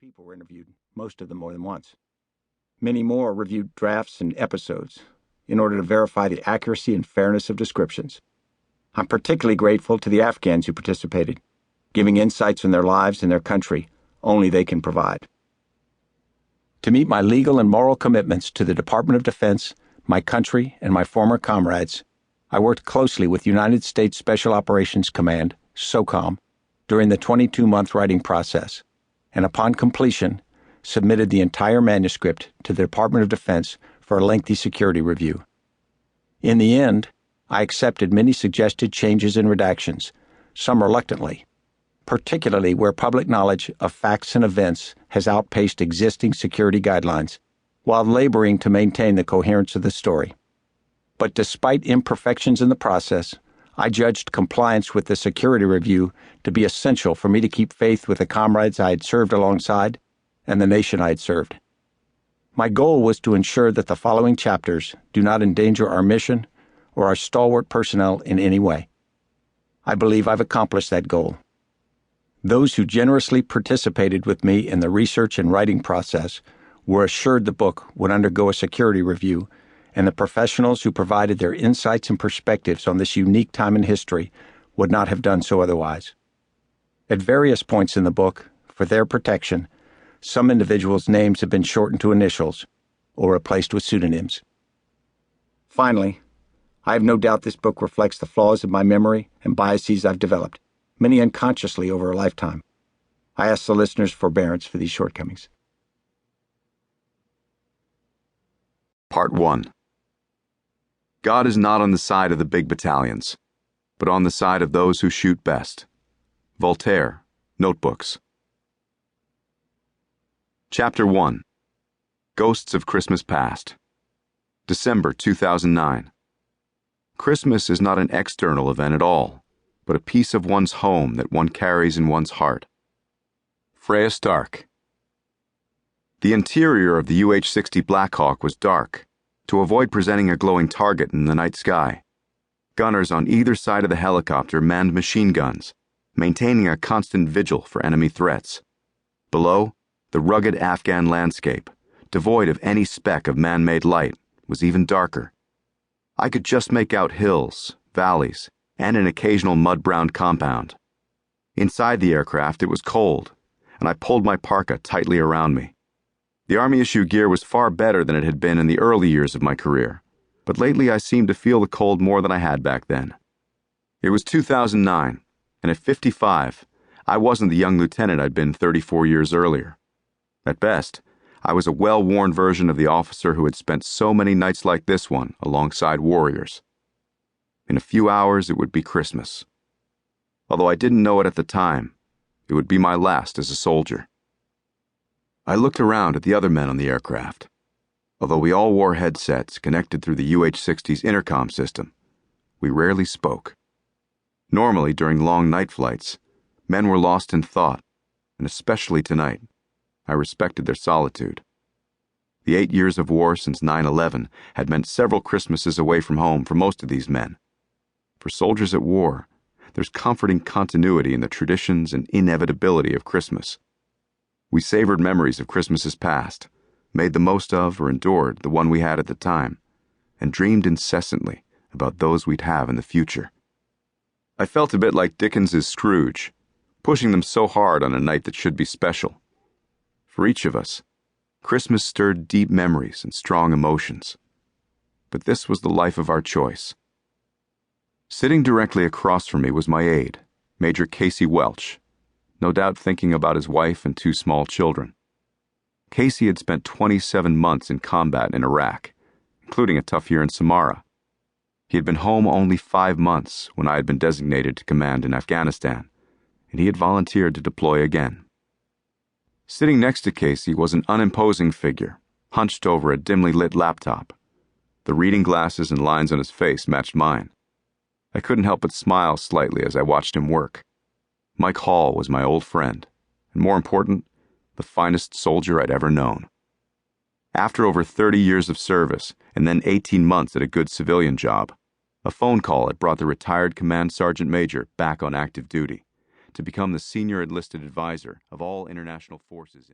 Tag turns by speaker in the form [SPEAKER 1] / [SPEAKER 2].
[SPEAKER 1] people were interviewed, most of them more than once. Many more reviewed drafts and episodes in order to verify the accuracy and fairness of descriptions. I'm particularly grateful to the Afghans who participated, giving insights on their lives and their country only they can provide. To meet my legal and moral commitments to the Department of Defense, my country, and my former comrades, I worked closely with United States Special Operations Command, SOCOM, during the 22-month writing process, and upon completion, submitted the entire manuscript to the Department of Defense for a lengthy security review. In the end, I accepted many suggested changes and redactions, some reluctantly, particularly where public knowledge of facts and events has outpaced existing security guidelines, while laboring to maintain the coherence of the story. But despite imperfections in the process, I judged compliance with the security review to be essential for me to keep faith with the comrades I had served alongside and the nation I had served. My goal was to ensure that the following chapters do not endanger our mission or our stalwart personnel in any way. I believe I've accomplished that goal. Those who generously participated with me in the research and writing process were assured the book would undergo a security review, and the professionals who provided their insights and perspectives on this unique time in history would not have done so otherwise. At various points in the book, for their protection, some individuals' names have been shortened to initials or replaced with pseudonyms. Finally, I have no doubt this book reflects the flaws of my memory and biases I've developed, many unconsciously over a lifetime. I ask the listeners' forbearance for these shortcomings.
[SPEAKER 2] Part 1. God is not on the side of the big battalions, but on the side of those who shoot best. Voltaire, Notebooks. Chapter 1. Ghosts of Christmas Past. December 2009. Christmas is not an external event at all, but a piece of one's home that one carries in one's heart. Freya Stark. The interior of the UH-60 Blackhawk was dark, to avoid presenting a glowing target in the night sky. Gunners on either side of the helicopter manned machine guns, maintaining a constant vigil for enemy threats. Below, the rugged Afghan landscape, devoid of any speck of man-made light, was even darker. I could just make out hills, valleys, and an occasional mud-browned compound. Inside the aircraft it was cold, and I pulled my parka tightly around me. The Army-issue gear was far better than it had been in the early years of my career, but lately I seemed to feel the cold more than I had back then. It was 2009, and at 55, I wasn't the young lieutenant I'd been 34 years earlier. At best, I was a well-worn version of the officer who had spent so many nights like this one alongside warriors. In a few hours, it would be Christmas. Although I didn't know it at the time, it would be my last as a soldier. I looked around at the other men on the aircraft. Although we all wore headsets connected through the UH-60's intercom system, we rarely spoke. Normally, during long night flights, men were lost in thought, and especially tonight, I respected their solitude. The 8 years of war since 9/11 had meant several Christmases away from home for most of these men. For soldiers at war, there's comforting continuity in the traditions and inevitability of Christmas. We savored memories of Christmases past, made the most of or endured the one we had at the time, and dreamed incessantly about those we'd have in the future. I felt a bit like Dickens's Scrooge, pushing them so hard on a night that should be special. For each of us, Christmas stirred deep memories and strong emotions. But this was the life of our choice. Sitting directly across from me was my aide, Major Casey Welch, no doubt thinking about his wife and 2 small children. Casey had spent 27 months in combat in Iraq, including a tough year in Samarra. He had been home only 5 months when I had been designated to command in Afghanistan, and he had volunteered to deploy again. Sitting next to Casey was an unimposing figure, hunched over a dimly lit laptop. The reading glasses and lines on his face matched mine. I couldn't help but smile slightly as I watched him work. Mike Hall was my old friend, and more important, the finest soldier I'd ever known. After over 30 years of service and then 18 months at a good civilian job, a phone call had brought the retired command sergeant major back on active duty to become the senior enlisted advisor of all international forces in Afghanistan.